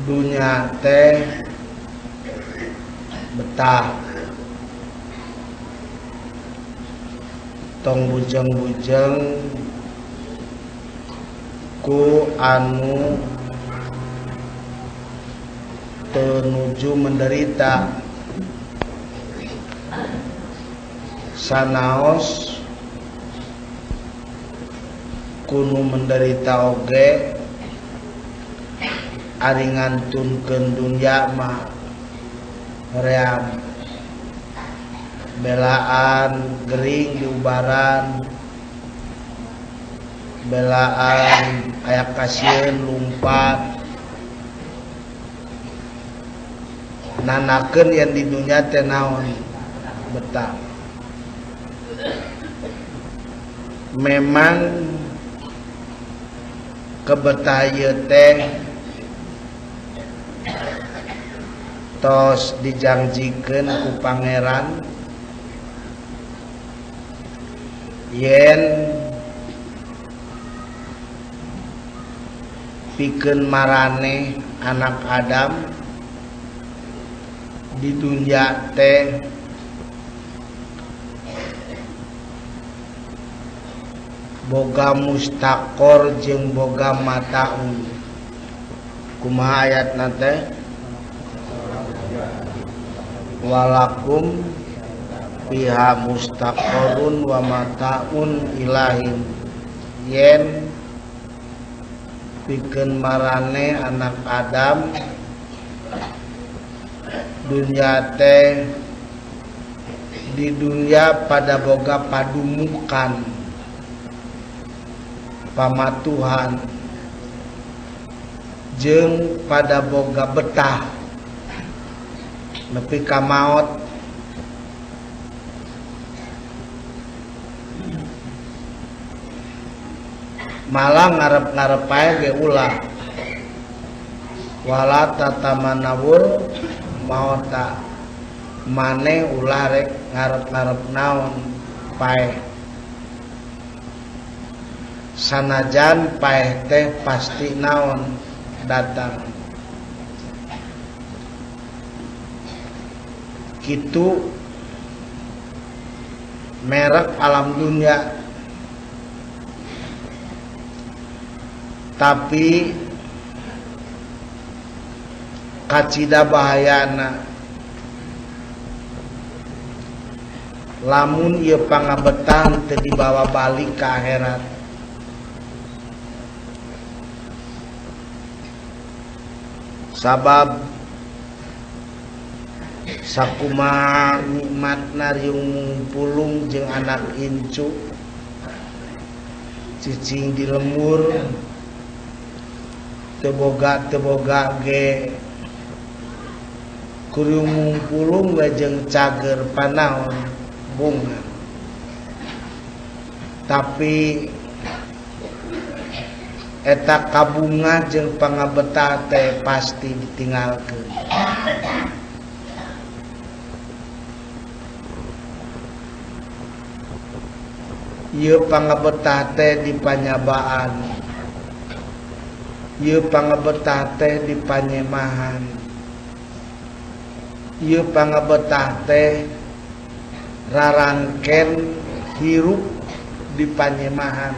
dunya teh betah tong bujeng-bujeng ku anu tenuju menderita sanaos kunu menderita oge ari ngantunkeun dunya mah hoream belaan gering diubaran belaan aya kasieun lumpat nanakeun yang di dunya teh naon betah memang kebetah ieu teh tos dijanjikeun ku pangeran yen pikeun marane anak Adam di dunya teh boga mustaqor jeung boga mataun. Kumaha ayatna teh? Walakum fiha mustaqorun wa mataun ilahin. Yen pikeun marane anak Adam dunya teh di dunya pada boga padumukan pamatuhan jeung pada boga betah nepi ka maot malah ngarep-ngarep ae ge ulah wala tatamanawul maota mane ulah rek ngarep-ngarep naon pae sanajan pae teh pasti naon datang kitu merek alam dunia. Tapi kacida bahayana lamun ieu pangabetan teu dibawa balik ka akhirat. Sabab sakumaha nikmatna riung pulung jeung anak incu cicing di lemur teboga ge kuriung pulung we jeung cager panaon bunga tapi eta kabunga jeung pangabetah teh pasti ditinggalkeun. Ieu pangabetah teh dipanyabaan, ieu pangabetah teh dipanyemahan, ieu pangabetah teh rarangken hirup dipanyemahan.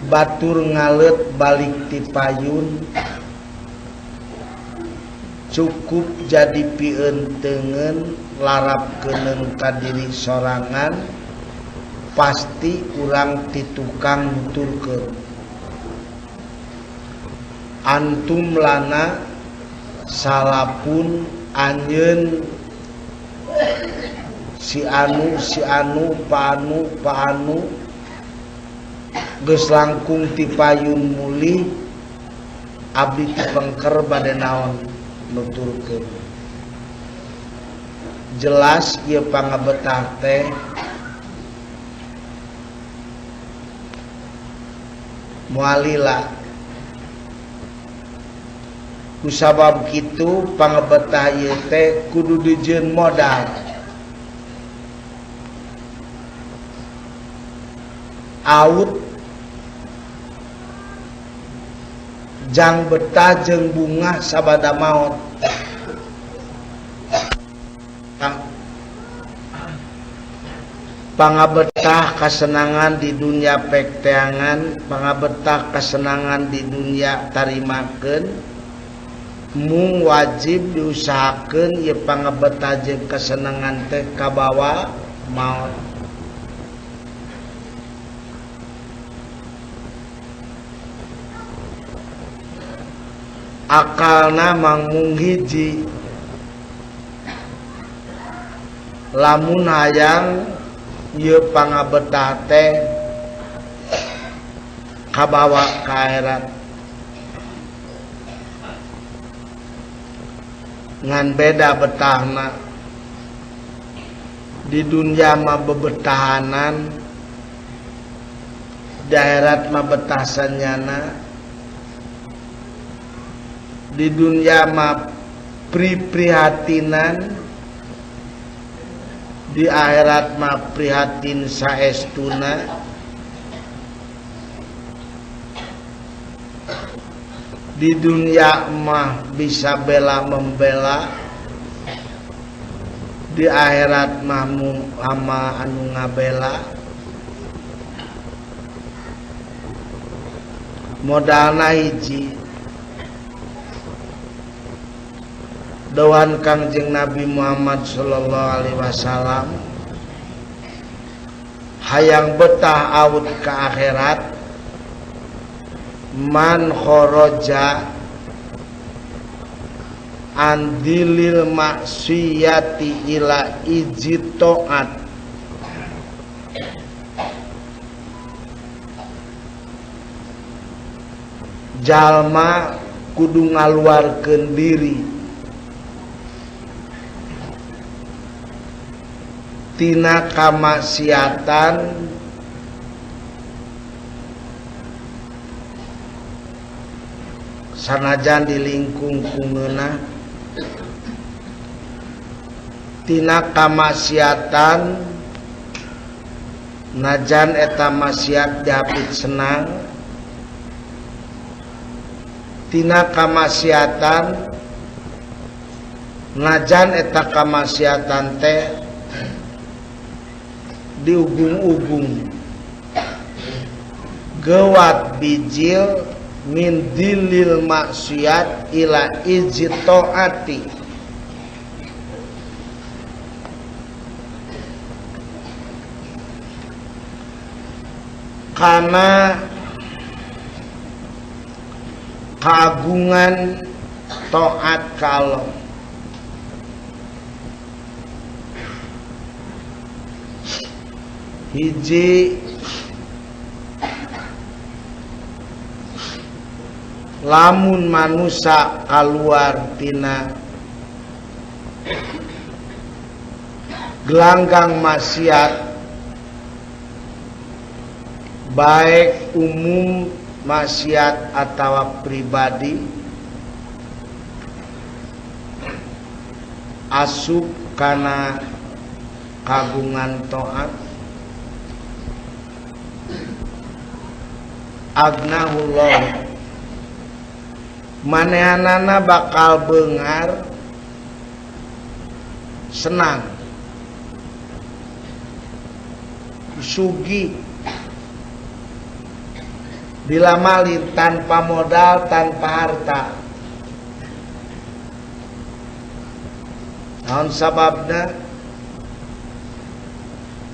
Batur ngalet balik ti payun cukup jadi pieuteungeun larapkeuneun ka diri sorangan pasti urang ti tukang nuturkeun. Antum lana salapun anjeun si anu pa anu geus langkung ti payun muli abdi ti pengker bade naon nuturkeun. Jelas ieu pangabetah teh moal lila. Kusabab kitu pangabetah ieu teh kudu dijieun modal. Out jang betah jeung bunga sabada maot. Pangabetah kasenangan di dunia pekteangan, pangabetah kasenangan di dunia tarimakeun, mung wajib diusahakeun ieu pangabetah jeung kasenangan teh kabawa maot. Akalna mangmung hiji, lamun hayang ieu pangabetah teh kabawa ka akhirat, ngan beda betahna. Di dunia mah bebetahanan, di akhirat mah betah sanyana. Di dunia mah prihatinan, di akhirat mah prihatin saestuna. Di dunia mah bisa bela membela, di akhirat mah ama anu ngabela. Modalna hiji, dawan Kangjeng Nabi Muhammad sallallahu alaihi wasallam, hayang betah aut ka akhirat, man kharaja andilil maksiyati ila ijitoat, jalma kudu ngaluarkeun diri tina kamaksiatan sanajan dilingkung kungeuna, tina kamaksiatan najan eta maksiat dihapit senang, tina kamaksiatan najan eta kamaksiatan teh diugung-ugung gewat bijil min dilil maksiat ila ijtoati, karena keagungan taat ka Allah. Hiji, lamun manusia keluar tina gelanggang maksiat, baik umum maksiat atau pribadi, asup kana kagungan taat, agnahullah, manehanana bakal beungar senang sugi dilamalin tanpa modal, tanpa harta. Naon sababna?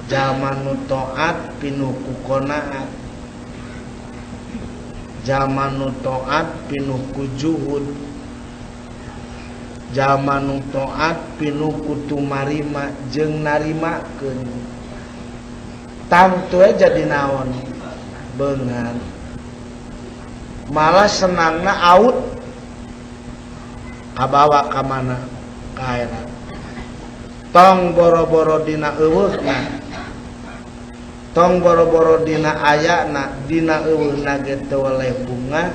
Zaman nu taat pinuh ku qanaat, zaman nu taat pinuh ku juhud, zaman nu taat pinuh ku tumarima jeung narimakeun. Tangtu jadi naon? Beungar. Malah senangna aut kabawa ka mana? Ka akhirat. Tong boro-boro dina eueuhna, tong boro-boro dina ayana, dina eueuhna ge teu weleh bunga,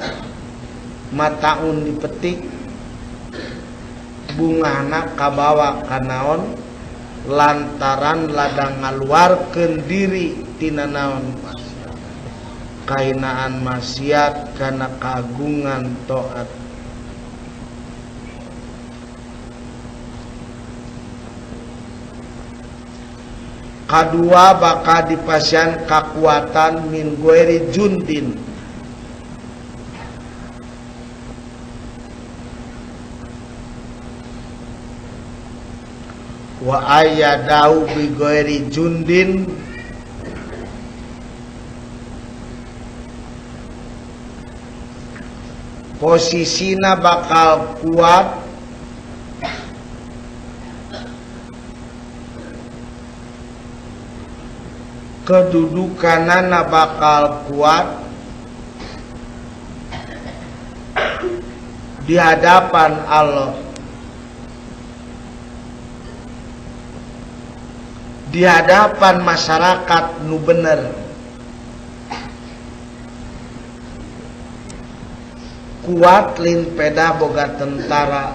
mataun dipetik, bungahna kabawa ka naon? Lantaran ladang ngaluarkeun diri tina naon? kahinaan maksiat kana kagungan taat. Kadua bakal dipasian kekuatan min gueri jundin, wa ayyadahu bi gueri jundin, posisina bakal kuat kedudukanana bakal kuat di hadapan Allah, di hadapan masyarakat nu bener. Kuat lin peda boga tentara,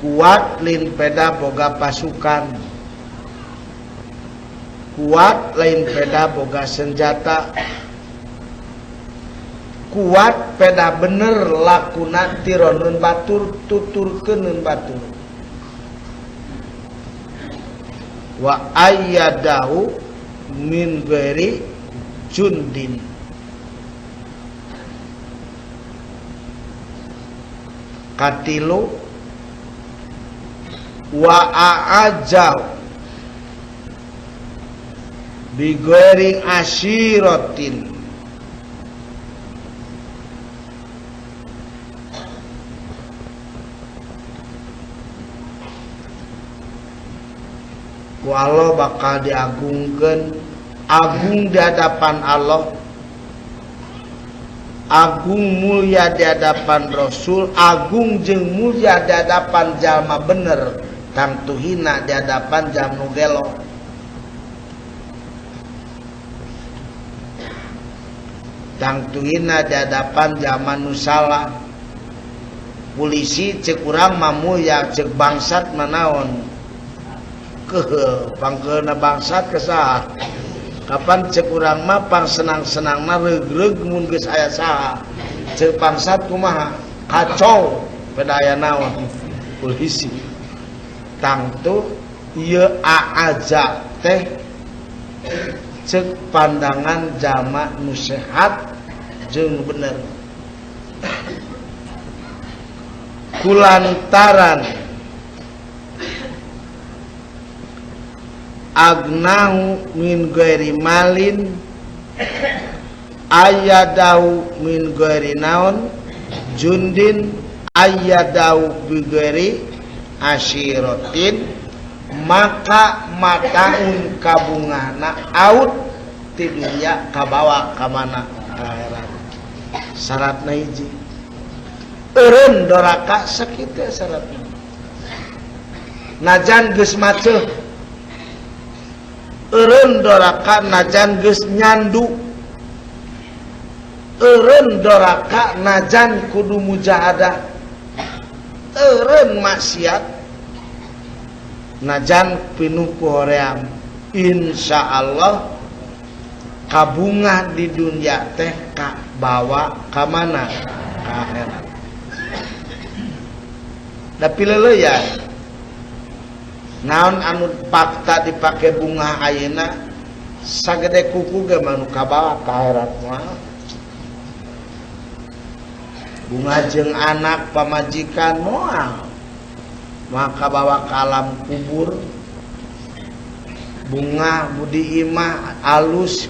kuat lin peda boga pasukan, kuat lain peda boga senjata, kuat peda bener lakuna tironeun batur tuturkeun batur. Wa ayyadahu min ghairi jundin, katilu wa a'ajau bigori asyiratin, walau bakal diagungkeun, agung di hadapan Allah, agung mulia di hadapan Rasul, agung jeung mulia di hadapan jalma bener, tangtu hina di hadapan jalma gelo. Tangtu hina di hadapan zaman nusala. Polisi cek urang mamu ya cek bangsat manaon pangkeuna bangsat kesah. Kapan cek urang mah pang senang-senangna reug-reug mun geus aya saha. Cek bangsat kumaha? Kacau pada aya naon polisi. Tangtu ieu aaja teh cek pandangan jama nu sehat jeung bener. Kulantaran agnahu min ghairi malin, ayyadahu min ghairi naon jundin, ayyadahu bi ghairi asyiratin, maka mataun kabungana out ti dunya kabawa ka mana akhirat. Syaratna hiji eureun doraka sakitu syaratna. Najan geus maceuh eureun doraka, najan geus nyandu eureun doraka, najan kudu mujahadah eureun maksiat, najan pinuku hoream. Insyaallah kabungah di dunia teh ka bawa ka mana ka akhirat. Da pileuleyan naon anu fakta dipake bunga ayeuna sagede kuku ge manu kabawa ka akhirat mah. Bunga jeung anak pamajikan moal maka bawa ka alam kubur. Bunga budi imah alus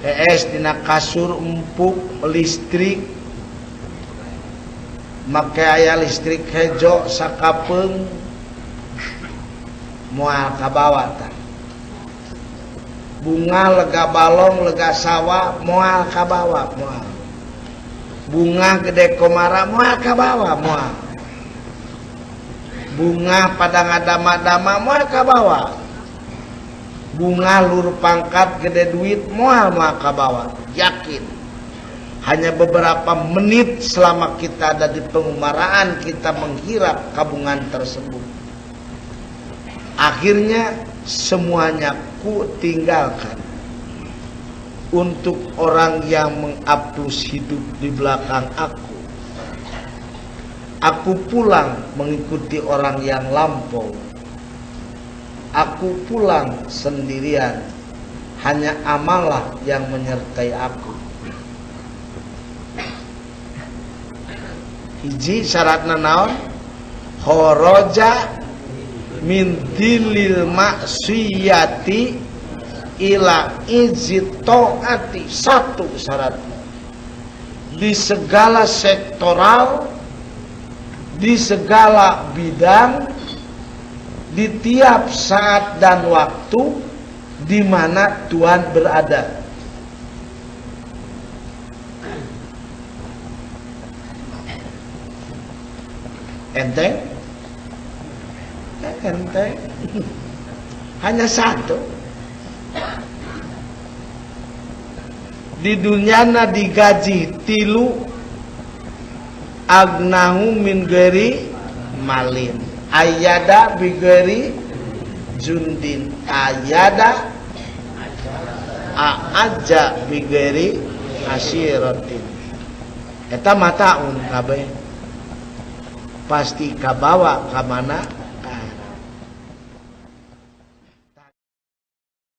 es dina kasur empuk listrik, make aya listrik hejo sakapeung moal kabawa tah. Bunga lega balong lega sawa moal kabawa moal. Bunga gede komara moal kabawa moal. Bunga padang adama-dama moal kabawa. Bunga lur pangkat gede duit moal kabawa. Yakin hanya beberapa menit selama kita ada di pengumaraan kita menghirap kabungan tersebut. Akhirnya semuanya ku tinggalkan. untuk orang yang mengapus hidup di belakang aku. Aku pulang mengikuti orang yang lampau. Aku pulang sendirian, hanya amalah yang menyertai aku. Hiji syaratna naon? Kharaja min dilil maksiyati ila izit to'ati. Satu syaratnya, di segala sektoral, di segala bidang, di tiap saat dan waktu di mana Tuhan berada. Enteng? Enteng. Hanya satu. Di dunyana digaji 3 agnahu min geri malin, ayada bigeri jundin, ayada aaja bigeri asyiratin. Eta mataun kabeh pasti kabawa ka mana